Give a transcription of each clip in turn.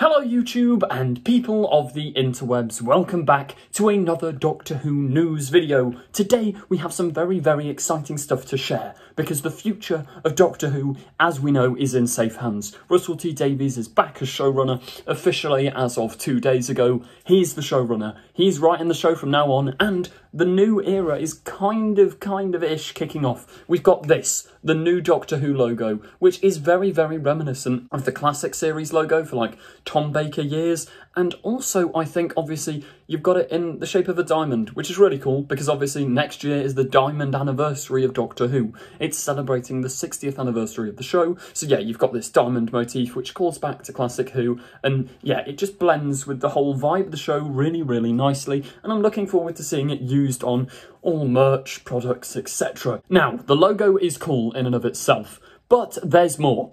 Hello YouTube and people of the interwebs, welcome back to another Doctor Who news video. Today we have some very exciting stuff to share because the future of Doctor Who, as we know, is in safe hands. Russell T Davies is back as showrunner officially as of 2 days ago. He's the showrunner, he's writing the show from now on, and the new era is kind of-ish kicking off. We've got this, the new Doctor Who logo, which is very reminiscent of the classic series logo for like Tom Baker years, and also I think obviously you've got it in the shape of a diamond, which is really cool because obviously next year is the diamond anniversary of Doctor Who. It's celebrating the 60th anniversary of the show, so yeah, you've got this diamond motif which calls back to classic Who, and yeah, it just blends with the whole vibe of the show really nicely, and I'm looking forward to seeing it used on all merch, products, etc. Now, the logo is cool in and of itself, but there's more.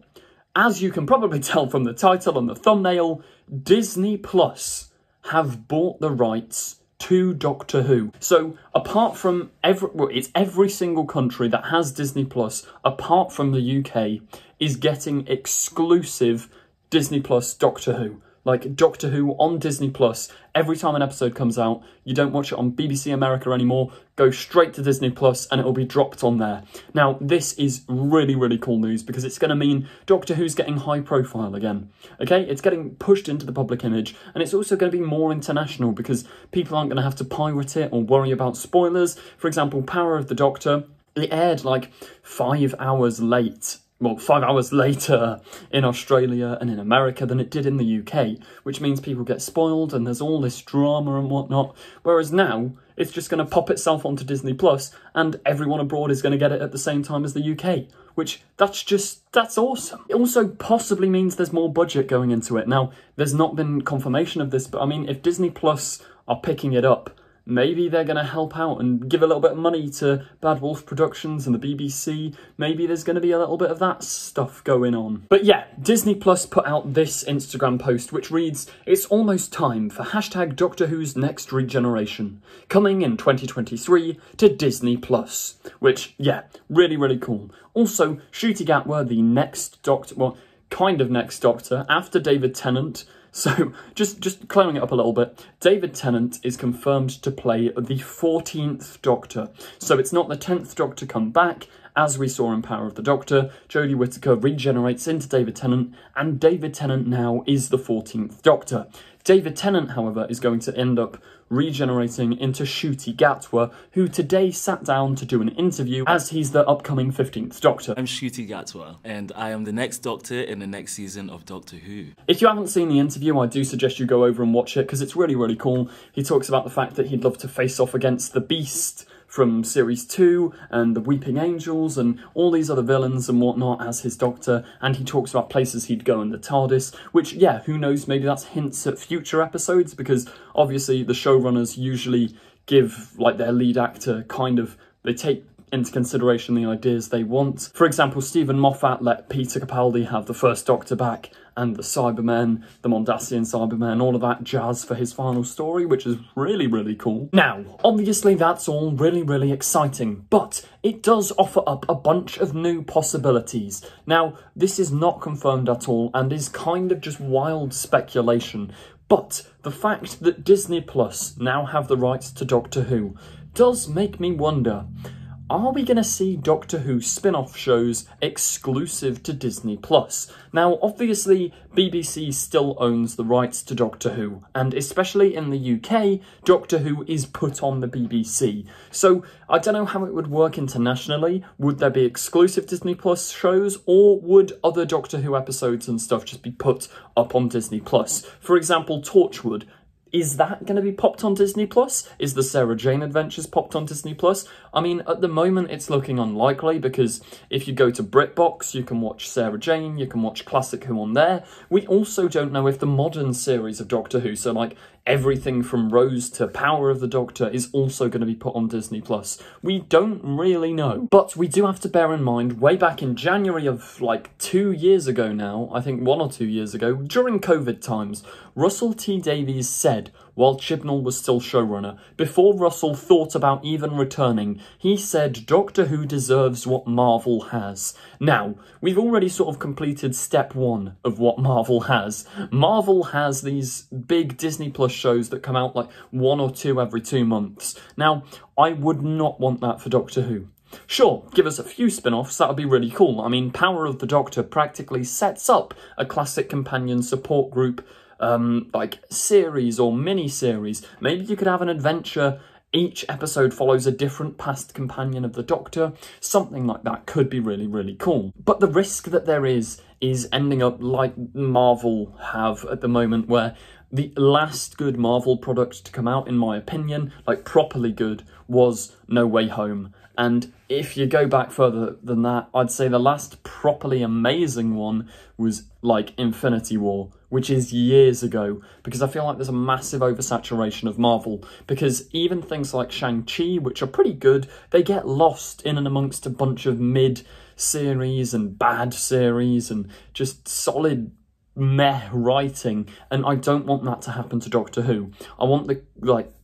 As you can probably tell from the title and the thumbnail, Disney Plus have bought the rights to Doctor Who. So apart from it's every single country that has Disney Plus, apart from the UK, is getting exclusive Disney Plus Doctor Who. Like Doctor Who on Disney Plus, every time an episode comes out, you don't watch it on BBC America anymore, go straight to Disney Plus and it'll be dropped on there. Now, this is really cool news because it's going to mean Doctor Who's getting high profile again. Okay, it's getting pushed into the public image, and it's also going to be more international because people aren't going to have to pirate it or worry about spoilers. For example, Power of the Doctor, it aired like 5 hours late. Well, 5 hours later in Australia and in America than it did in the UK, which means people get spoiled and there's all this drama and whatnot. Whereas now, it's just going to pop itself onto Disney Plus and everyone abroad is going to get it at the same time as the UK, which that's awesome. It also possibly means there's more budget going into it. Now, there's not been confirmation of this, but I mean, if Disney Plus are picking it up, maybe they're going to help out and give a little bit of money to Bad Wolf Productions and the BBC. Maybe there's going to be a little bit of that stuff going on. But yeah, Disney Plus put out this Instagram post which reads, "It's almost time for hashtag Doctor Who's next regeneration, coming in 2023 to Disney Plus." Which, yeah, really cool. Also, Ncuti Gatwa, the next Doctor, well, kind of next Doctor, after David Tennant. So, just clearing it up a little bit, David Tennant is confirmed to play the 14th Doctor. So it's not the 10th Doctor come back, as we saw in Power of the Doctor. Jodie Whittaker regenerates into David Tennant, and David Tennant now is the 14th Doctor. David Tennant, however, is going to end up regenerating into Ncuti Gatwa, who today sat down to do an interview as he's the upcoming 15th Doctor. I'm Ncuti Gatwa, and I am the next Doctor in the next season of Doctor Who. If you haven't seen the interview, I do suggest you go over and watch it, because it's really cool. He talks about the fact that he'd love to face off against the Beast from Series 2 and the Weeping Angels and all these other villains and whatnot as his Doctor, and he talks about places he'd go in the TARDIS, which, yeah, who knows, maybe that's hints at future episodes, because obviously the showrunners usually give, like, their lead actor they take into consideration the ideas they want. For example, Stephen Moffat let Peter Capaldi have the first Doctor back, and the Cybermen, the Mondasian Cybermen, all of that jazz for his final story, which is really cool. Now, obviously that's all really exciting, but it does offer up a bunch of new possibilities. Now, this is not confirmed at all, and is kind of just wild speculation, but the fact that Disney Plus now have the rights to Doctor Who does make me wonder, are we going to see Doctor Who spin-off shows exclusive to Disney Plus? Now, obviously, BBC still owns the rights to Doctor Who, and especially in the UK, Doctor Who is put on the BBC. So, I don't know how it would work internationally. Would there be exclusive Disney Plus shows, or would other Doctor Who episodes and stuff just be put up on Disney Plus? For example, Torchwood. Is that going to be popped on Disney Plus? Is the Sarah Jane Adventures popped on Disney Plus? I mean, at the moment it's looking unlikely, because if you go to BritBox, you can watch Sarah Jane, you can watch Classic Who on there. We also don't know if the modern series of Doctor Who, so like everything from Rose to Power of the Doctor, is also going to be put on Disney Plus. We don't really know. But we do have to bear in mind, way back in January of like 2 years ago now, I think 1 or 2 years ago, during COVID times, Russell T Davies said, while Chibnall was still showrunner, before Russell thought about even returning, he said Doctor Who deserves what Marvel has. Now, we've already sort of completed step 1 of what Marvel has. Marvel has these big Disney Plus shows that come out like 1 or 2 every 2 months. Now, I would not want that for Doctor Who. Sure, give us a few spin-offs, that would be really cool. I mean, Power of the Doctor practically sets up a classic companion support group like series or mini-series. Maybe you could have an adventure, each episode follows a different past companion of the Doctor. Something like that could be really, really cool. But the risk that there is ending up like Marvel have at the moment, where the last good Marvel product to come out, in my opinion, like properly good, was No Way Home. And if you go back further than that, I'd say the last properly amazing one was like Infinity War, which is years ago, because I feel like there's a massive oversaturation of Marvel, because even things like Shang-Chi, which are pretty good, they get lost in and amongst a bunch of mid-series and bad series and just solid meh writing, and I don't want that to happen to Doctor Who. I want the, like,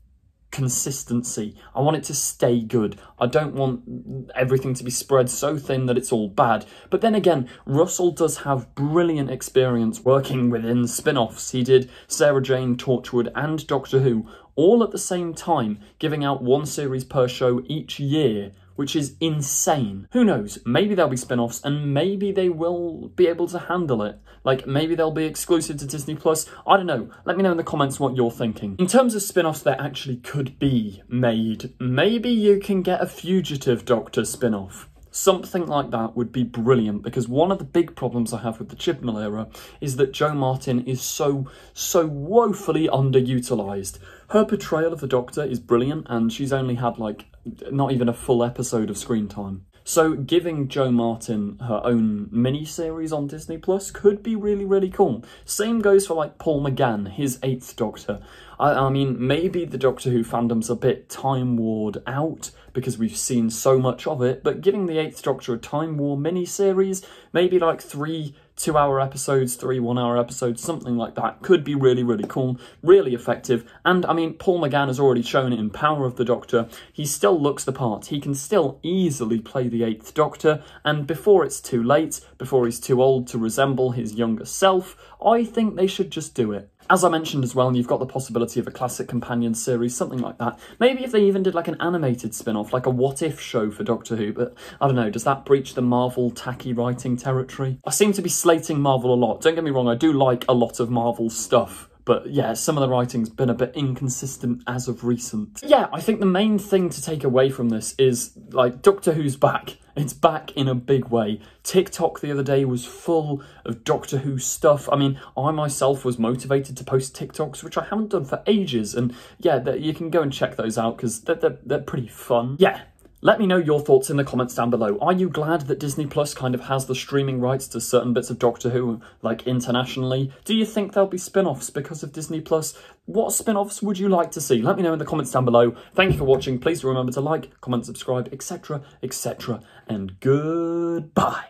consistency. I want it to stay good. I don't want everything to be spread so thin that it's all bad. But then again, Russell does have brilliant experience working within spin-offs. He did Sarah Jane, Torchwood and Doctor Who all at the same time, giving out 1 series per show each year, which is insane. Who knows, maybe there'll be spin-offs and maybe they will be able to handle it. Like, maybe they'll be exclusive to Disney Plus. I don't know. Let me know in the comments what you're thinking. In terms of spin-offs that actually could be made, maybe you can get a Fugitive Doctor spin-off. Something like that would be brilliant, because one of the big problems I have with the Chibnall era is that Jo Martin is so woefully underutilised. Her portrayal of the Doctor is brilliant, and she's only had like not even a full episode of screen time. So giving Jo Martin her own mini-series on Disney Plus could be really, really cool. Same goes for like Paul McGann, his 8th Doctor. I mean, maybe the Doctor Who fandom's a bit time-warred out because we've seen so much of it, but giving the 8th Doctor a Time War mini-series, maybe like 3 2-hour episodes, 3 1-hour episodes, something like that, could be really, really cool, really effective. And I mean, Paul McGann has already shown it in Power of the Doctor. He still looks the part. He can still easily play the 8th Doctor, and before it's too late, before he's too old to resemble his younger self, I think they should just do it. As I mentioned as well, you've got the possibility of a classic companion series, something like that. Maybe if they even did like an animated spin-off, like a what-if show for Doctor Who, but I don't know, does that breach the Marvel tacky writing territory? I seem to be slating Marvel a lot. Don't get me wrong, I do like a lot of Marvel stuff. But yeah, some of the writing's been a bit inconsistent as of recent. Yeah, I think the main thing to take away from this is, like, Doctor Who's back. It's back in a big way. TikTok the other day was full of Doctor Who stuff. I mean, I myself was motivated to post TikToks, which I haven't done for ages. And yeah, you can go and check those out because they're pretty fun. Yeah. Let me know your thoughts in the comments down below. Are you glad that Disney Plus kind of has the streaming rights to certain bits of Doctor Who, like internationally? Do you think there'll be spin-offs because of Disney Plus? What spin-offs would you like to see? Let me know in the comments down below. Thank you for watching. Please remember to like, comment, subscribe, etc., etc. And goodbye.